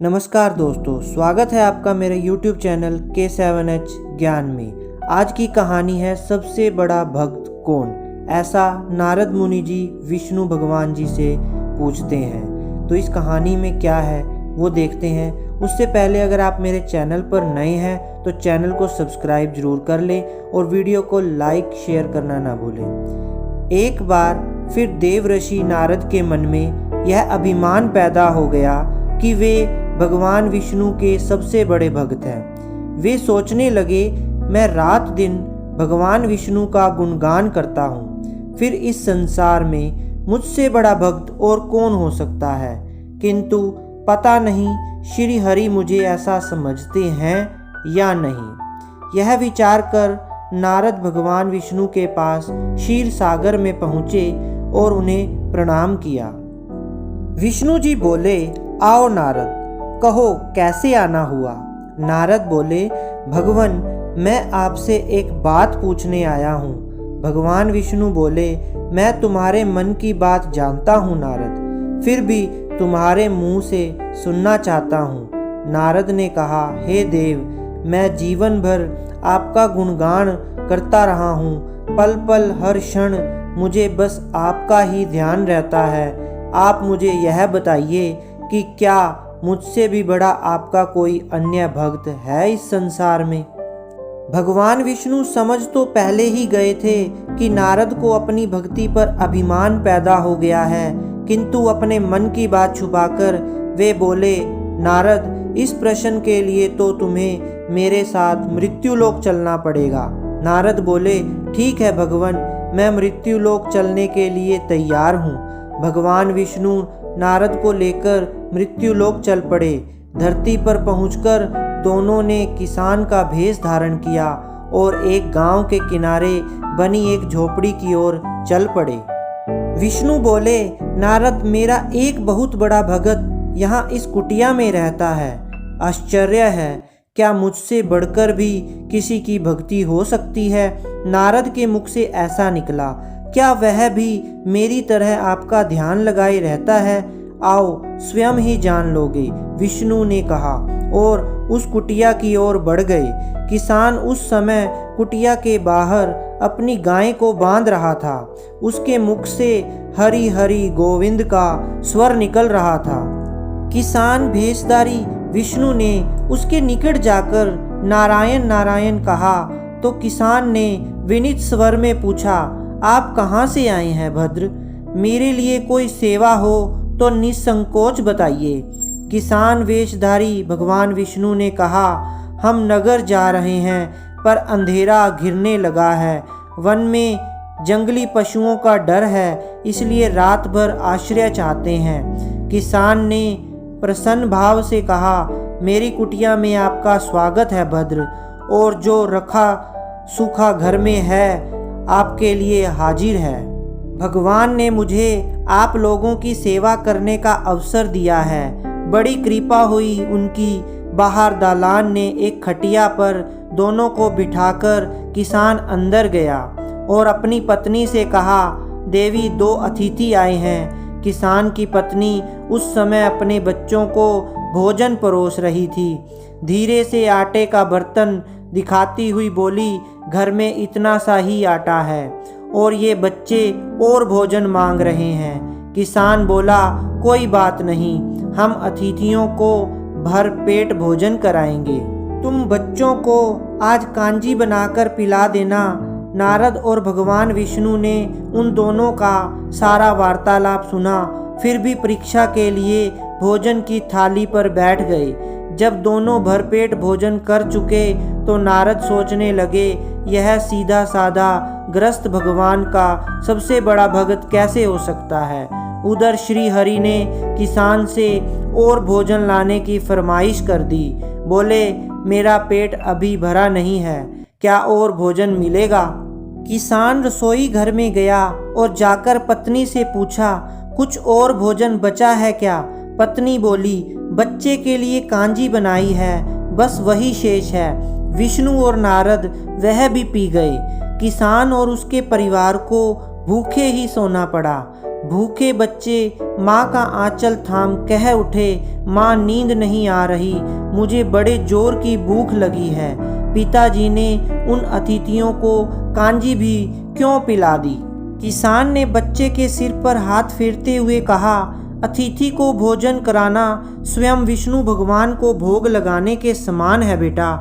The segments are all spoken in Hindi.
नमस्कार दोस्तों, स्वागत है आपका मेरे YouTube चैनल K7H ज्ञान में। आज की कहानी है सबसे बड़ा भक्त कौन। ऐसा नारद मुनि जी विष्णु भगवान जी से पूछते हैं। तो इस कहानी में क्या है वो देखते हैं। उससे पहले अगर आप मेरे चैनल पर नए हैं तो चैनल को सब्सक्राइब जरूर कर लें और वीडियो को लाइक शेयर करना ना भूलें। एक बार फिर देवर्षि नारद के मन में यह अभिमान पैदा हो गया कि वे भगवान विष्णु के सबसे बड़े भक्त हैं। वे सोचने लगे, मैं रात दिन भगवान विष्णु का गुणगान करता हूँ, फिर इस संसार में मुझसे बड़ा भक्त और कौन हो सकता है। किंतु पता नहीं श्री हरि मुझे ऐसा समझते हैं या नहीं। यह विचार कर नारद भगवान विष्णु के पास क्षीर सागर में पहुँचे और उन्हें प्रणाम किया। विष्णु जी बोले, आओ नारद, कहो कैसे आना हुआ। नारद बोले, भगवान मैं आपसे एक बात पूछने आया हूँ। भगवान विष्णु बोले, मैं तुम्हारे मन की बात जानता हूँ नारद, फिर भी तुम्हारे मुंह से सुनना चाहता हूँ। नारद ने कहा, हे देव, मैं जीवन भर आपका गुणगान करता रहा हूँ। पल पल हर क्षण मुझे बस आपका ही ध्यान रहता है। आप मुझे यह बताइए कि क्या मुझसे भी बड़ा आपका कोई अन्य भक्त है इस संसार में। भगवान विष्णु समझ तो पहले ही गए थे कि नारद को अपनी भक्ति पर अभिमान पैदा हो गया है, किंतु अपने मन की बात छुपाकर वे बोले, नारद, इस प्रश्न के लिए तो तुम्हें मेरे साथ मृत्युलोक चलना पड़ेगा। नारद बोले, ठीक है भगवान, मैं मृत्युलोक चलने के लिए तैयार हूँ। भगवान विष्णु नारद को लेकर मृत्युलोक चल पड़े। धरती पर पहुंचकर दोनों ने किसान का भेष धारण किया और एक गांव के किनारे बनी एक झोपड़ी की ओर चल पड़े। विष्णु बोले, नारद, मेरा एक बहुत बड़ा भगत यहाँ इस कुटिया में रहता है। आश्चर्य है, क्या मुझसे बढ़कर भी किसी की भक्ति हो सकती है। नारद के मुख से ऐसा निकला, क्या वह भी मेरी तरह आपका ध्यान लगाए रहता है। आओ स्वयं ही जान लोगे, विष्णु ने कहा और उस कुटिया की ओर बढ़ गए। किसान उस समय कुटिया के बाहर अपनी गाय को बांध रहा था। उसके मुख से हरि हरि गोविंद का स्वर निकल रहा था। किसान भेषधारी विष्णु ने उसके निकट जाकर नारायण नारायण कहा तो किसान ने विनीत स्वर में पूछा, आप कहाँ से आए हैं भद्र, मेरे लिए कोई सेवा हो तो निसंकोच बताइए। किसान वेशधारी भगवान विष्णु ने कहा, हम नगर जा रहे हैं पर अंधेरा घिरने लगा है। वन में जंगली पशुओं का डर है, इसलिए रात भर आश्रय चाहते हैं। किसान ने प्रसन्न भाव से कहा, मेरी कुटिया में आपका स्वागत है भद्र, और जो रखा सूखा घर में है आपके लिए हाजिर है। भगवान ने मुझे आप लोगों की सेवा करने का अवसर दिया है। बड़ी कृपा हुई उनकी। बाहर दालान ने एक खटिया पर दोनों को बिठाकर किसान अंदर गया और अपनी पत्नी से कहा, देवी, दो अतिथि आए हैं। किसान की पत्नी उस समय अपने बच्चों को भोजन परोस रही थी। धीरे से आटे का बर्तन दिखाती हुई बोली, घर में इतना सा ही आटा है और ये बच्चे और भोजन मांग रहे हैं। किसान बोला, कोई बात नहीं, हम अतिथियों को भर पेट भोजन कराएंगे। तुम बच्चों को आज कांजी बनाकर पिला देना। नारद और भगवान विष्णु ने उन दोनों का सारा वार्तालाप सुना, फिर भी परीक्षा के लिए भोजन की थाली पर बैठ गए। जब दोनों भरपेट भोजन कर चुके तो नारद सोचने लगे, यह सीधा साधा ग्रस्त भगवान का सबसे बड़ा भगत कैसे हो सकता है। उधर श्री हरि ने किसान से और भोजन लाने की फरमाइश कर दी। बोले, मेरा पेट अभी भरा नहीं है, क्या और भोजन मिलेगा। किसान रसोई घर में गया और जाकर पत्नी से पूछा, कुछ और भोजन बचा है क्या। पत्नी बोली, बच्चे के लिए कांजी बनाई है, बस वही शेष है। विष्णु और नारद वह भी पी गए। किसान और उसके परिवार को भूखे ही सोना पड़ा। भूखे बच्चे माँ का आंचल थाम कह उठे, माँ नींद नहीं आ रही, मुझे बड़े जोर की भूख लगी है। पिताजी ने उन अतिथियों को कांजी भी क्यों पिला दी। किसान ने बच्चे के सिर पर हाथ फेरते हुए कहा, अतिथि को भोजन कराना स्वयं विष्णु भगवान को भोग लगाने के समान है बेटा।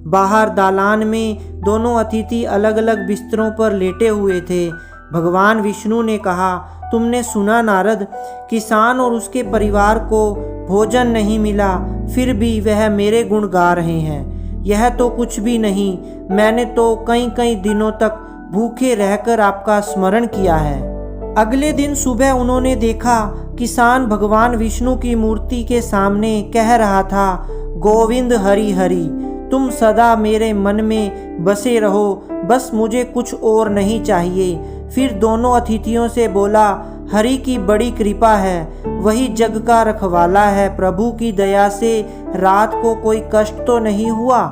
बाहर दालान में दोनों अतिथि अलग अलग बिस्तरों पर लेटे हुए थे। भगवान विष्णु ने कहा, तुमने सुना नारद, किसान और उसके परिवार को भोजन नहीं मिला, फिर भी वह मेरे गुण गा रहे हैं। यह तो कुछ भी नहीं, मैंने तो कई कई दिनों तक भूखे रहकर आपका स्मरण किया है। अगले दिन सुबह उन्होंने देखा किसान भगवान विष्णु की मूर्ति के सामने कह रहा था, गोविंद हरि हरि, तुम सदा मेरे मन में बसे रहो, बस मुझे कुछ और नहीं चाहिए। फिर दोनों अतिथियों से बोला, हरि की बड़ी कृपा है, वही जग का रखवाला है, प्रभु की दया से रात को कोई कष्ट तो नहीं हुआ।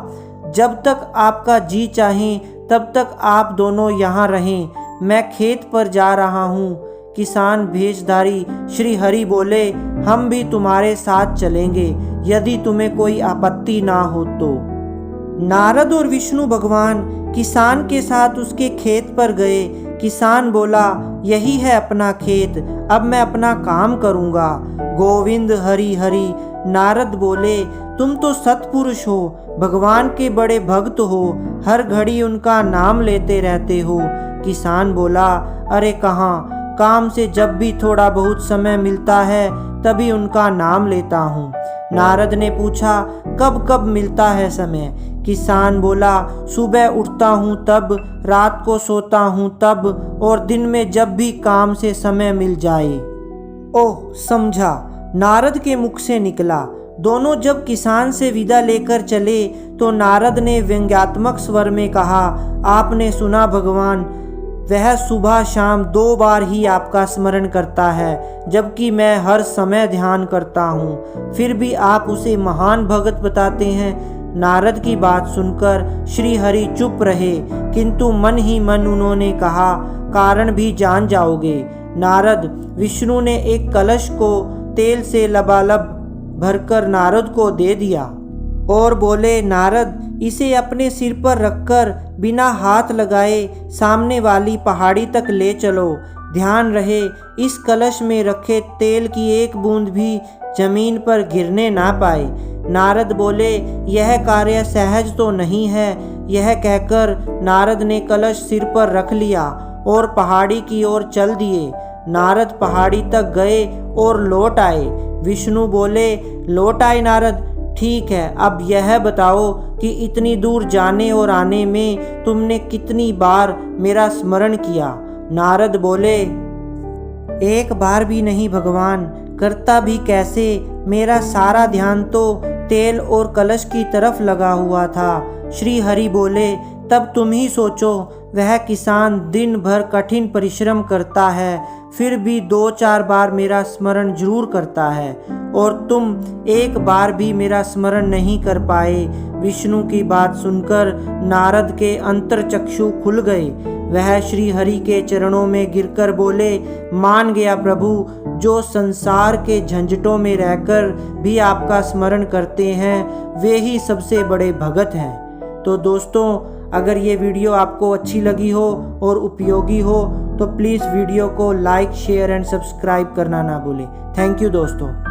जब तक आपका जी चाहे तब तक आप दोनों यहाँ रहें, मैं खेत पर जा रहा हूँ। किसान भेषधारी श्री हरि बोले, हम भी तुम्हारे साथ चलेंगे यदि तुम्हें कोई आपत्ति ना हो तो। नारद और विष्णु भगवान किसान के साथ उसके खेत पर गए। किसान बोला, यही है अपना खेत, अब मैं अपना काम करूँगा। गोविंद हरि हरि। नारद बोले, तुम तो सत्पुरुष हो, भगवान के बड़े भक्त हो, हर घड़ी उनका नाम लेते रहते हो। किसान बोला, अरे कहाँ, काम से जब भी थोड़ा बहुत समय मिलता है तभी उनका नाम लेता हूँ। नारद ने पूछा, कब कब मिलता है समय? किसान बोला, सुबह उठता हूँ तब, रात को सोता हूँ तब, और दिन में जब भी काम से समय मिल जाए। ओह समझा, नारद के मुख से निकला। दोनों जब किसान से विदा लेकर चले तो नारद ने व्यंग्यात्मक स्वर में कहा, आपने सुना भगवान, वह सुबह शाम 2 बार ही आपका स्मरण करता है, जबकि मैं हर समय ध्यान करता हूँ, फिर भी आप उसे महान भगत बताते हैं। नारद की बात सुनकर श्री हरि चुप रहे, किंतु मन ही मन उन्होंने कहा, कारण भी जान जाओगे। नारद, विष्णु ने एक कलश को तेल से लबालब भरकर नारद को दे दिया और बोले, नारद, इसे अपने सिर पर रखकर बिना हाथ लगाए सामने वाली पहाड़ी तक ले चलो। ध्यान रहे इस कलश में रखे तेल की एक बूंद भी जमीन पर गिरने ना पाए। नारद बोले, यह कार्य सहज तो नहीं है। यह कहकर नारद ने कलश सिर पर रख लिया और पहाड़ी की ओर चल दिए। नारद पहाड़ी तक गए और लौट आए। विष्णु बोले, लौट आए नारद, ठीक है, अब यह बताओ कि इतनी दूर जाने और आने में तुमने कितनी बार मेरा स्मरण किया? नारद बोले, एक बार भी नहीं भगवान, करता भी कैसे, मेरा सारा ध्यान तो तेल और कलश की तरफ लगा हुआ था। श्री हरि बोले, तब तुम ही सोचो, वह किसान दिन भर कठिन परिश्रम करता है, फिर भी 2-4 बार मेरा स्मरण जरूर करता है, और तुम एक बार भी मेरा स्मरण नहीं कर पाए। विष्णु की बात सुनकर नारद के अंतर्चक्षु खुल गए। वह श्री हरि के चरणों में गिरकर बोले, मान गया प्रभु, जो संसार के झंझटों में रहकर भी आपका स्मरण करते हैं वे ही सबसे बड़े भगत हैं। तो दोस्तों, अगर ये वीडियो आपको अच्छी लगी हो और उपयोगी हो तो प्लीज़ वीडियो को लाइक, शेयर एंड सब्सक्राइब करना ना भूलें। थैंक यू दोस्तों।